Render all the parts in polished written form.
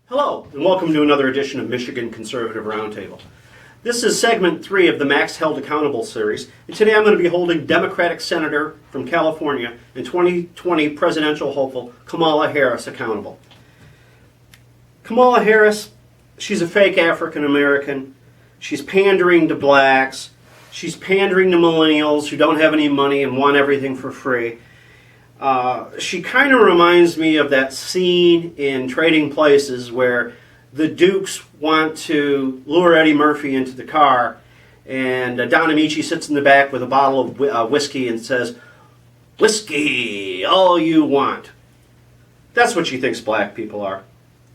Hello, and welcome to another edition of Michigan Conservative Roundtable. This is segment 3 of the Max Held Accountable series, and today I'm going to be holding Democratic Senator from California and 2020 presidential hopeful Kamala Harris accountable. Kamala Harris, she's a fake African American. She's pandering to blacks. She's pandering to millennials who don't have any money and want everything for free. She kind of reminds me of that scene in Trading Places where the Dukes want to lure Eddie Murphy into the car, and Don Amici sits in the back with a bottle of whiskey and says, "Whiskey, all you want." That's what she thinks black people are,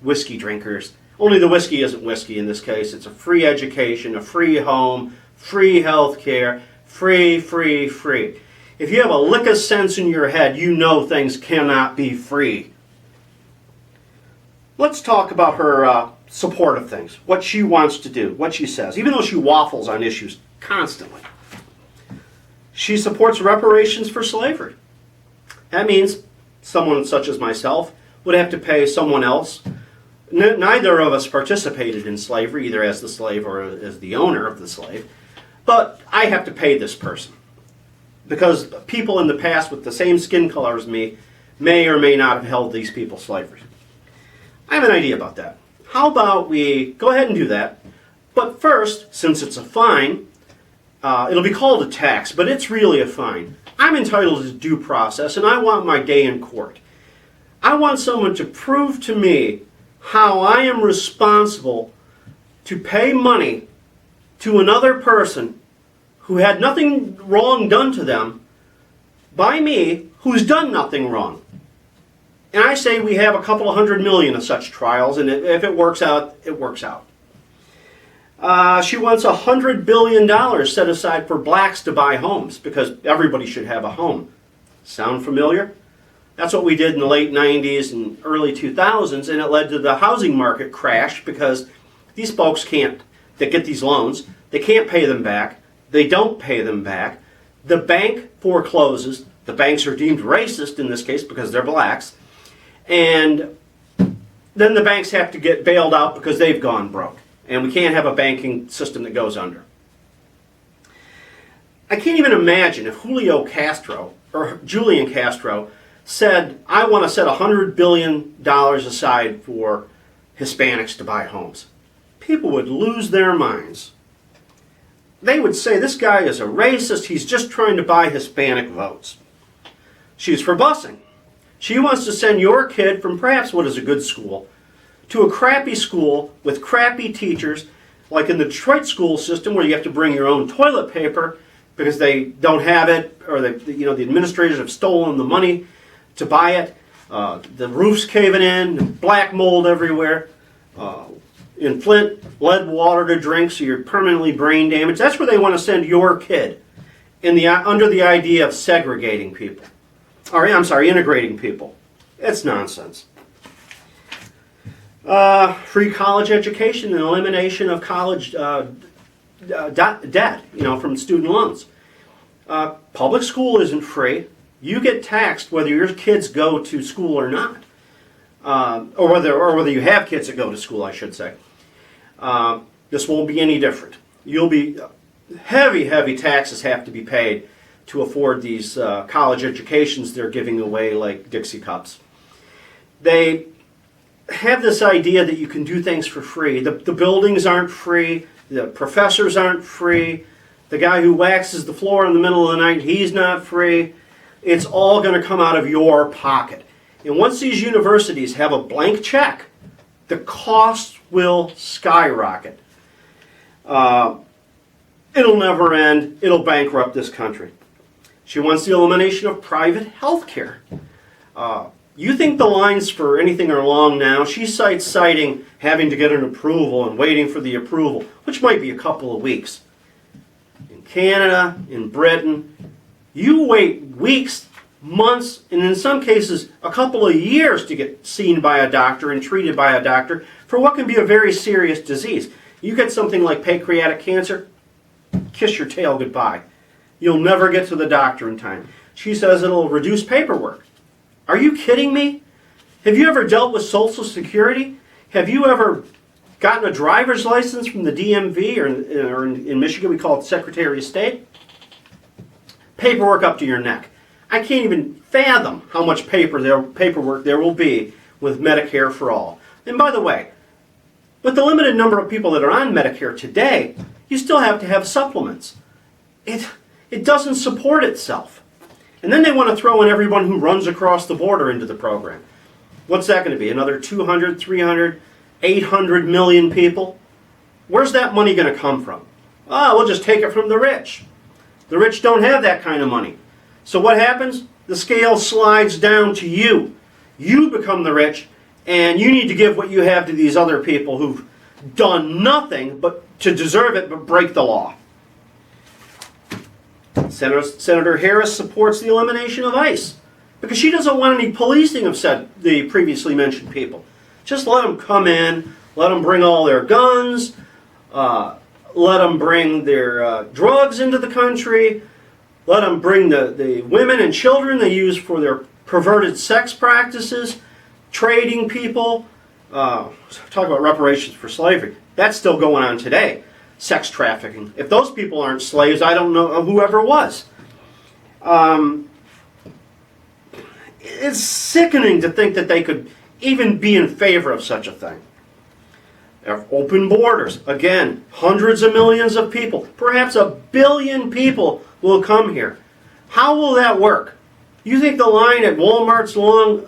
whiskey drinkers. Only the whiskey isn't whiskey in this case. It's a free education, a free home, free health care, free. If you have a lick of sense in your head, you know things cannot be free. Let's talk about her support of things, what she wants to do, what she says, even though she waffles on issues constantly. She supports reparations for slavery. That means someone such as myself would have to pay someone else. Neither of us participated in slavery, either as the slave or as the owner of the slave, but I have to pay this person, because people in the past with the same skin color as me may or may not have held these people slaves. I have an idea about that. How about we go ahead and do that, but first, since it's a fine, it'll be called a tax, but it's really a fine. I'm entitled to due process, and I want my day in court. I want someone to prove to me how I am responsible to pay money to another person who had nothing wrong done to them by me, who's done nothing wrong. And I say we have a couple of 100 million of such trials, and if it works out, it works out. She wants $100 billion set aside for blacks to buy homes, because everybody should have a home. Sound familiar? That's what we did in the late 90s and early 2000s, and it led to the housing market crash because these folks that get these loans, they can't pay them back. They don't pay them back. The bank forecloses. The banks are deemed racist in this case because they're blacks. And then the banks have to get bailed out because they've gone broke. And we can't have a banking system that goes under. I can't even imagine if Julio Castro or Julian Castro said, "I want to set $100 billion aside for Hispanics to buy homes." People would lose their minds. They would say, "This guy is a racist. He's just trying to buy Hispanic votes." She's for busing. She wants to send your kid from perhaps what is a good school to a crappy school with crappy teachers, like in the Detroit school system where you have to bring your own toilet paper because they don't have it, or the administrators have stolen the money to buy it. The roof's caving in, black mold everywhere. In Flint, lead water to drink, so you're permanently brain damaged. That's where they want to send your kid, under the idea of segregating people. Integrating people. It's nonsense. Free college education and elimination of college debt, from student loans. Public school isn't free. You get taxed whether your kids go to school or not. Or whether you have kids that go to school, I should say. This won't be any different. You'll be heavy taxes have to be paid to afford these college educations they're giving away like Dixie cups. They have this idea that you can do things for free. The buildings aren't free. The professors aren't free. The guy who waxes the floor in the middle of the night, he's not free. It's all going to come out of your pocket. And once these universities have a blank check, the costs will skyrocket. It'll never end. It'll bankrupt this country. She wants the elimination of private health care. You think the lines for anything are long now? She citing having to get an approval and waiting for the approval, which might be a couple of weeks. In Canada, in Britain, you wait weeks, months, and in some cases a couple of years to get seen by a doctor and treated by a doctor for what can be a very serious disease. You get something like pancreatic cancer, kiss your tail goodbye. You'll never get to the doctor in time. She says it'll reduce paperwork. Are you kidding me? Have you ever dealt with Social Security? Have you ever gotten a driver's license from the DMV, or in Michigan we call it Secretary of State? Paperwork up to your neck. I can't even fathom how much paperwork there will be with Medicare for All. And by the way, with the limited number of people that are on Medicare today, you still have to have supplements. It doesn't support itself. And then they want to throw in everyone who runs across the border into the program. What's that going to be? Another 200, 300, 800 million people? Where's that money going to come from? Oh, we'll just take it from the rich. The rich don't have that kind of money. So what happens? The scale slides down to you. You become the rich, and you need to give what you have to these other people who've done nothing but to deserve it but break the law. Senator Harris supports the elimination of ICE because she doesn't want any policing of the previously mentioned people. Just let them come in, let them bring all their guns, let them bring their drugs into the country, let them bring the women and children they use for their perverted sex practices, trading people. Talk about reparations for slavery. That's still going on today. Sex trafficking. If those people aren't slaves, I don't know whoever was. It's sickening to think that they could even be in favor of such a thing. Open borders. Again, hundreds of millions of people, perhaps 1 billion people will come here. How will that work? You think the line at Walmart's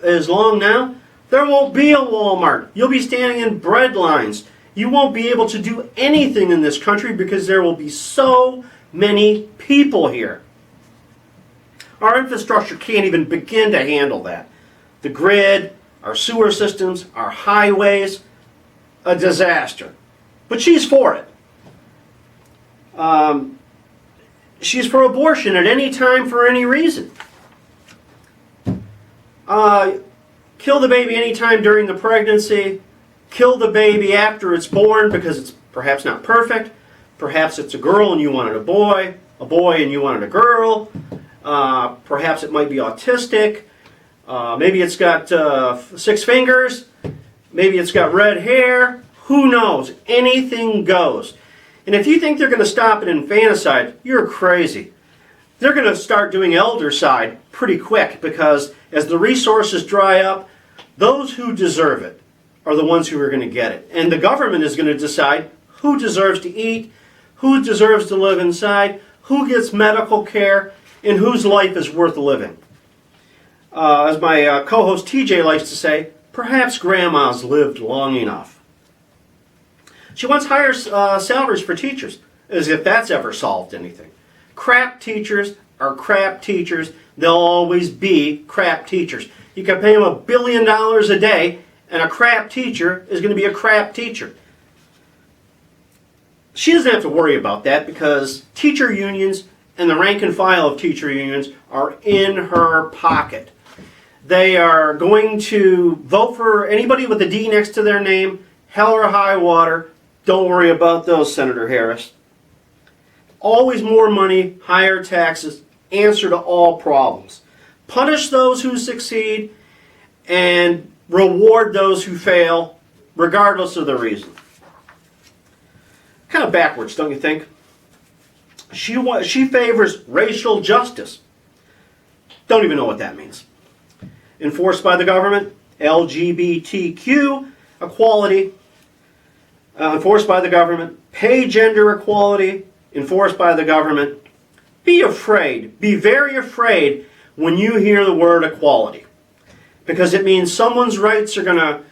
is long now? There won't be a Walmart. You'll be standing in bread lines. You won't be able to do anything in this country because there will be so many people here. Our infrastructure can't even begin to handle that. The grid, our sewer systems, our highways, a disaster. But she's for it. She's for abortion at any time for any reason. Kill the baby anytime during the pregnancy. Kill the baby after it's born because it's perhaps not perfect. Perhaps it's a girl and you wanted a boy and you wanted a girl. Perhaps it might be autistic. Maybe it's got 6 fingers. Maybe it's got red hair. Who knows? Anything goes. And if you think they're going to stop at infanticide, you're crazy. They're going to start doing eldercide pretty quick because as the resources dry up, those who deserve it are the ones who are going to get it. And the government is going to decide who deserves to eat, who deserves to live inside, who gets medical care, and whose life is worth living. As my co-host TJ likes to say, perhaps grandma's lived long enough. She wants higher salaries for teachers, as if that's ever solved anything. Crap teachers are crap teachers. They'll always be crap teachers. You can pay them $1 billion a day, and a crap teacher is going to be a crap teacher. She doesn't have to worry about that because teacher unions and the rank and file of teacher unions are in her pocket. They are going to vote for anybody with a D next to their name, hell or high water. Don't worry about those, Senator Harris. Always more money, higher taxes, answer to all problems. Punish those who succeed and reward those who fail, regardless of the reason. Kind of backwards, don't you think? She favors racial justice. Don't even know what that means. Enforced by the government, LGBTQ equality, enforced by the government, pay gender equality, enforced by the government. Be afraid, be very afraid when you hear the word equality. Because it means someone's rights are going to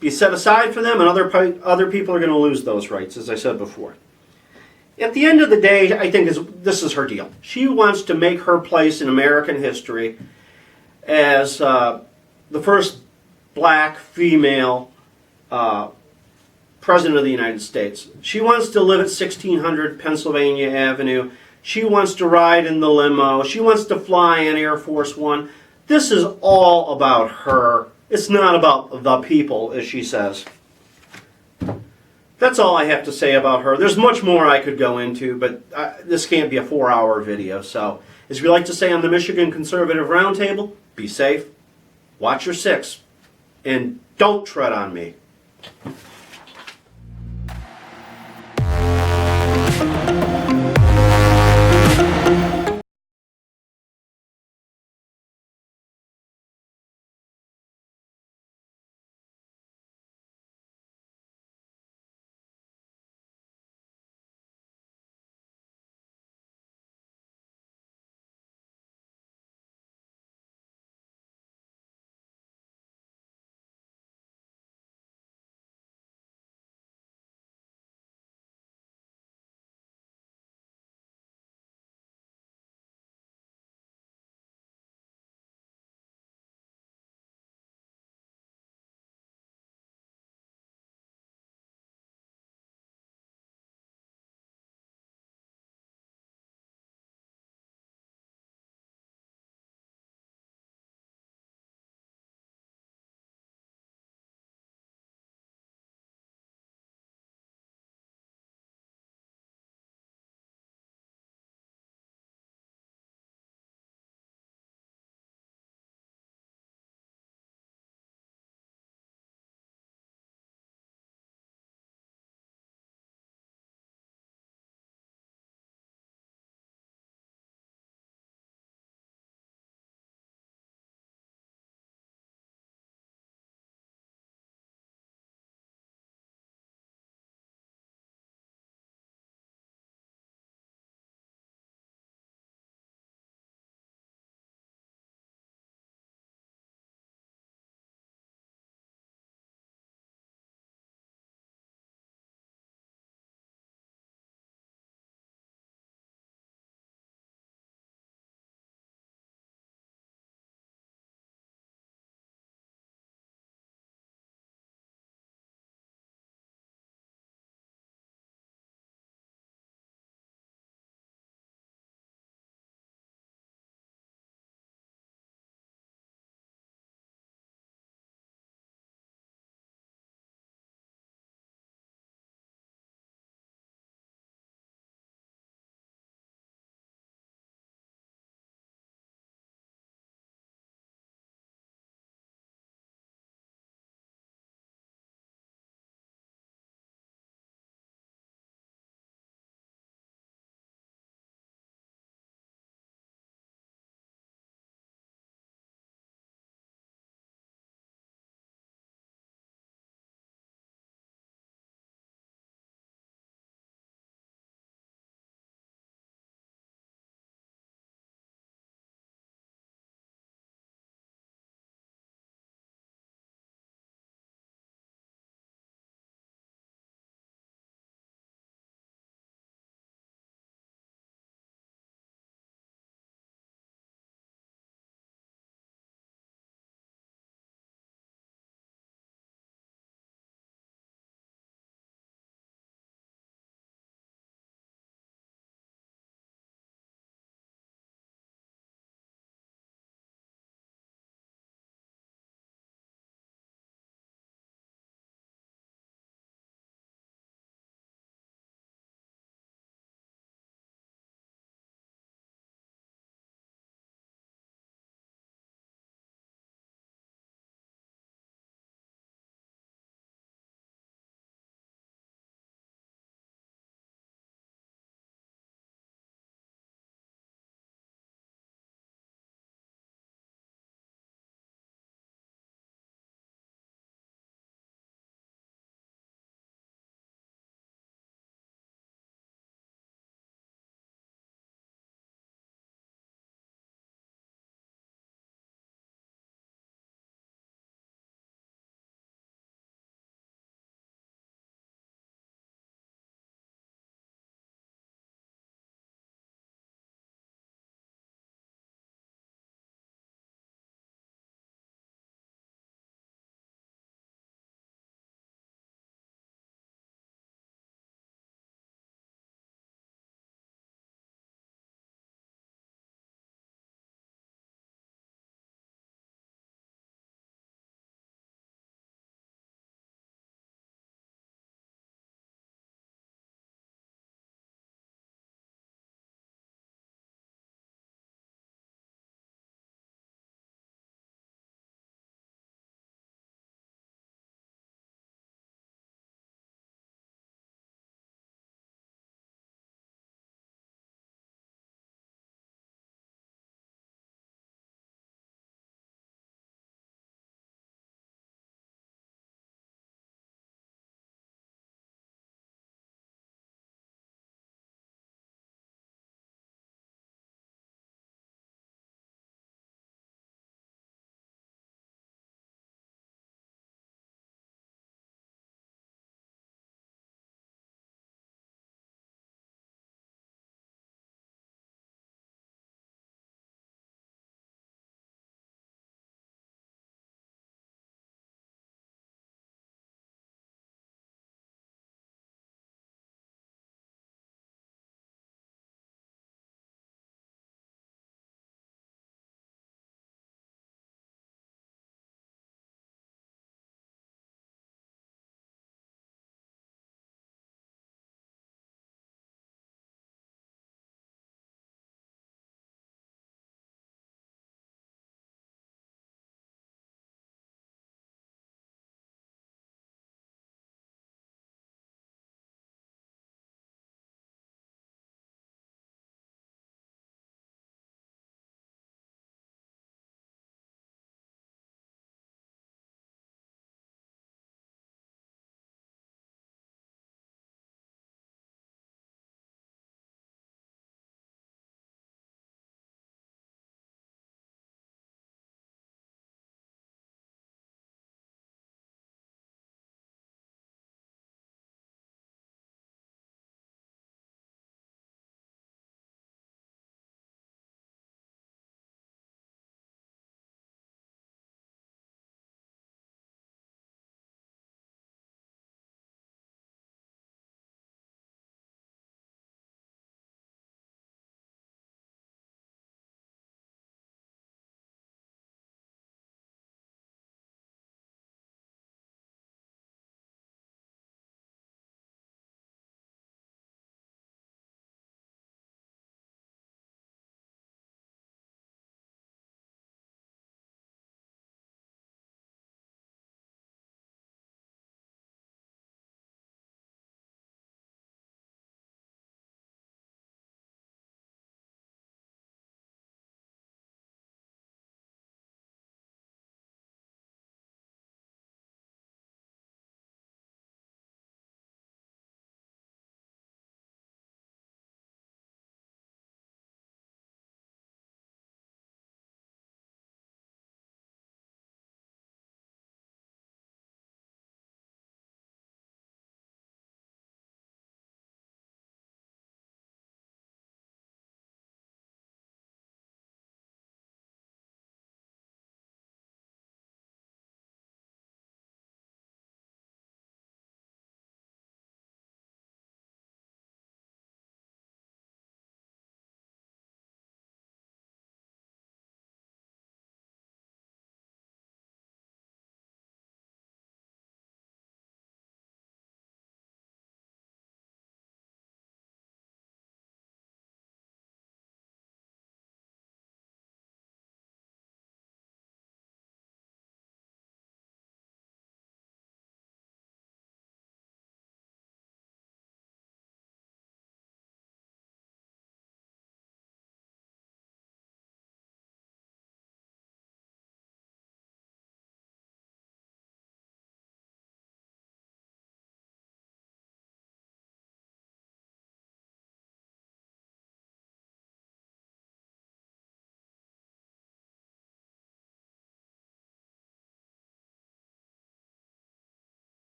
be set aside for them and other people are going to lose those rights, as I said before. At the end of the day, I think this is her deal. She wants to make her place in American history as the first black female President of the United States. She wants to live at 1600 Pennsylvania Avenue. She wants to ride in the limo. She wants to fly in Air Force One. This is all about her. It's not about the people, as she says. That's all I have to say about her. There's much more I could go into, but this can't be a 4-hour video. So, as we like to say on the Michigan Conservative Roundtable, be safe, watch your 6, and don't tread on me.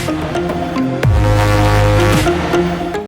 Bye.